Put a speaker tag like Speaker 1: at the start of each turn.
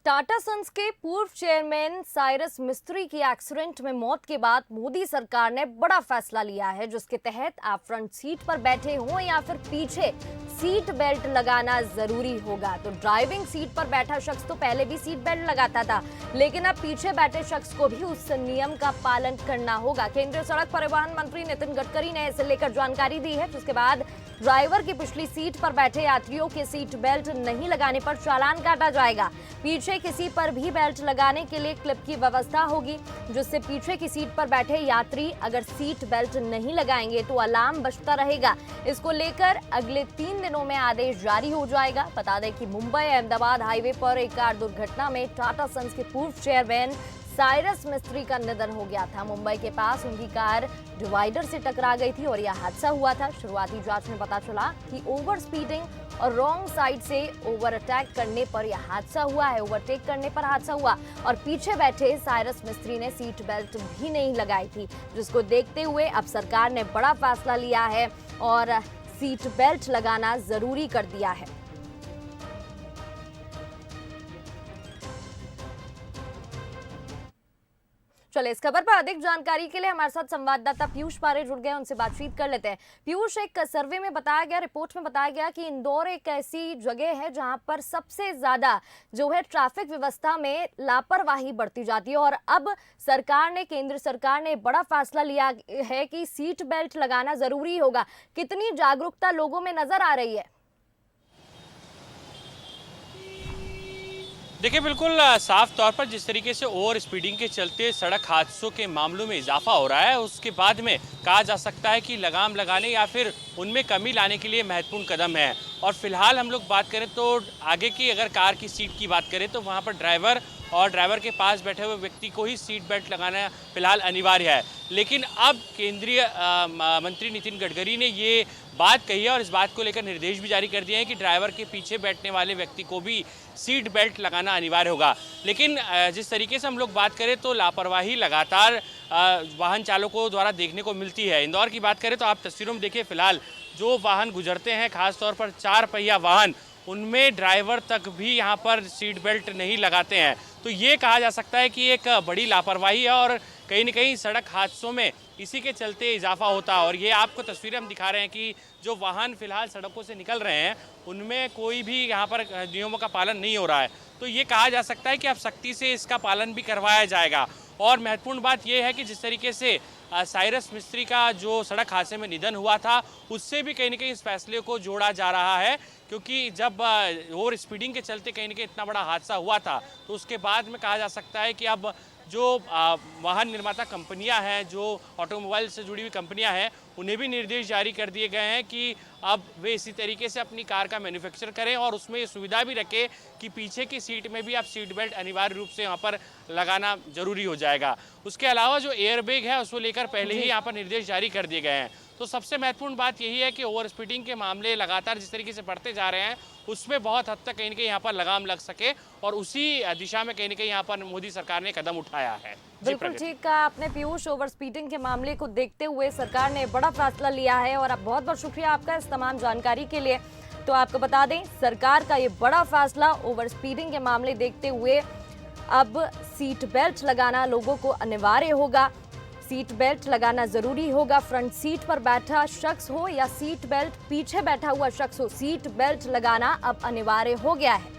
Speaker 1: Tata sons के पूर्व chairman Cyrus मिस्त्री की एक्सीडेंट में मौत के बाद मोदी सरकार ने बड़ा फैसला लिया है, जिसके तहत आप फ्रंट सीट पर बैठे हो या फिर पीछे सीट बेल्ट लगाना जरूरी होगा। तो ड्राइविंग सीट पर बैठा शख्स तो पहले भी सीट बेल्ट लगाता था, लेकिन अब पीछे बैठे शख्स को भी उस नियम का पालन करना होगा। केंद्रीय सड़क परिवहन मंत्री नितिन गडकरी ने इसे लेकर जानकारी दी है, जिसके बाद ड्राइवर की पिछली सीट पर बैठे यात्रियों के सीट बेल्ट नहीं लगाने पर चालान काटा जाएगा। पीछे किसी पर भी बेल्ट लगाने के लिए क्लिप की व्यवस्था होगी, जिससे पीछे की सीट पर बैठे यात्री अगर सीट बेल्ट नहीं लगाएंगे तो अलार्म बजता रहेगा। इसको लेकर अगले 3 दिनों में आदेश जारी हो जाएगा। बता दें कि मुंबई अहमदाबाद हाईवे पर एक कार दुर्घटना में टाटा सन्स के पूर्व चेयरमैन साइरस मिस्त्री का निधन हो गया था। मुंबई के पास उनकी कार डिवाइडर से टकरा गई थी और यह हादसा हुआ था। शुरुआती जांच में पता चला कि ओवर स्पीडिंग और रॉन्ग साइड से ओवर अटैक करने पर यह हादसा हुआ है। ओवरटेक करने पर हादसा हुआ और पीछे बैठे साइरस मिस्त्री ने सीट बेल्ट भी नहीं लगाई थी, जिसको देखते हुए अब सरकार ने बड़ा फैसला लिया है और सीट बेल्ट लगाना जरूरी कर दिया है। चले इस खबर पर अधिक जानकारी के लिए हमारे साथ संवाददाता पीयूष पारे जुड़ गए, उनसे बातचीत कर लेते हैं। पीयूष, एक सर्वे में बताया गया, रिपोर्ट में बताया गया कि इंदौर एक ऐसी जगह है जहां पर सबसे ज्यादा जो है ट्रैफिक व्यवस्था में लापरवाही बढ़ती जाती है और अब सरकार ने, केंद्र सरकार ने बड़ा फैसला लिया है कि सीट बेल्ट लगाना जरूरी होगा। कितनी जागरूकता लोगों में नजर आ रही है?
Speaker 2: देखिए, बिल्कुल साफ तौर पर जिस तरीके से ओवर स्पीडिंग के चलते सड़क हादसों के मामलों में इजाफा हो रहा है, उसके बाद में कहा जा सकता है कि लगाम लगाने या फिर उनमें कमी लाने के लिए महत्वपूर्ण कदम है। और फिलहाल हम लोग बात करें तो आगे की अगर कार की सीट की बात करें तो वहाँ पर ड्राइवर और ड्राइवर के पास बैठे हुए व्यक्ति को ही सीट बेल्ट लगाना फिलहाल अनिवार्य है। लेकिन अब केंद्रीय मंत्री नितिन गडकरी ने ये बात कही है और इस बात को लेकर निर्देश भी जारी कर दिए हैं कि ड्राइवर के पीछे बैठने वाले व्यक्ति को भी सीट बेल्ट लगाना अनिवार्य होगा। लेकिन जिस तरीके से हम लोग बात करें तो लापरवाही लगातार वाहन चालकों द्वारा देखने को मिलती है। इंदौर की बात करें तो आप तस्वीरों में देखिए, फिलहाल जो वाहन गुजरते हैं, खासतौर पर 4 पहिया वाहन, उनमें ड्राइवर तक भी यहाँ पर सीट बेल्ट नहीं लगाते हैं। तो ये कहा जा सकता है कि एक बड़ी लापरवाही है और कहीं न कहीं सड़क हादसों में इसी के चलते इजाफा होता है। और ये आपको तस्वीरें हम दिखा रहे हैं कि जो वाहन फिलहाल सड़कों से निकल रहे हैं उनमें कोई भी यहाँ पर नियमों का पालन नहीं हो रहा है। तो ये कहा जा सकता है कि अब सख्ती से इसका पालन भी करवाया जाएगा। और महत्वपूर्ण बात यह है कि जिस तरीके से साइरस मिस्त्री का जो सड़क हादसे में निधन हुआ था, उससे भी कहीं न कहीं इस फैसले को जोड़ा जा रहा है, क्योंकि जब ओवर स्पीडिंग के चलते कहीं न कहीं इतना बड़ा हादसा हुआ था, तो उसके बाद में कहा जा सकता है कि अब जो वाहन निर्माता कंपनियां हैं, जो ऑटोमोबाइल से जुड़ी हुई कंपनियां हैं, उन्हें भी निर्देश जारी कर दिए गए हैं कि अब वे इसी तरीके से अपनी कार का मैन्युफैक्चर करें और उसमें ये सुविधा भी रखें कि पीछे की सीट में भी आप सीट बेल्ट अनिवार्य रूप से यहाँ पर लगाना जरूरी हो जाएगा। उसके अलावा जो एयर बैग है उसको लेकर पहले ही यहाँ पर निर्देश जारी कर दिए गए हैं। तो सबसे महत्वपूर्ण बात यही है कि ओवर स्पीडिंग के मामले लगातार जिस तरीके से बढ़ते जा रहे हैं, उसमें बहुत हद तक कहीं न कहीं यहाँ पर लगाम लग सके और उसी दिशा में कहीं न कहीं यहाँ पर मोदी सरकार ने कदम उठाया है।
Speaker 1: बिल्कुल ठीक कहा आपने पीयूष, ओवर स्पीडिंग के मामले को देखते हुए सरकार ने बड़ा फैसला लिया है और बहुत बहुत शुक्रिया आपका इस तमाम जानकारी के लिए। तो आपको बता दें, सरकार का ये बड़ा फैसला ओवर स्पीडिंग के मामले देखते हुए अब सीट बेल्ट लगाना लोगों को अनिवार्य होगा। सीट बेल्ट लगाना जरूरी होगा। फ्रंट सीट पर बैठा शख्स हो या सीट बेल्ट पीछे बैठा हुआ शख्स हो, सीट बेल्ट लगाना अब अनिवार्य हो गया है।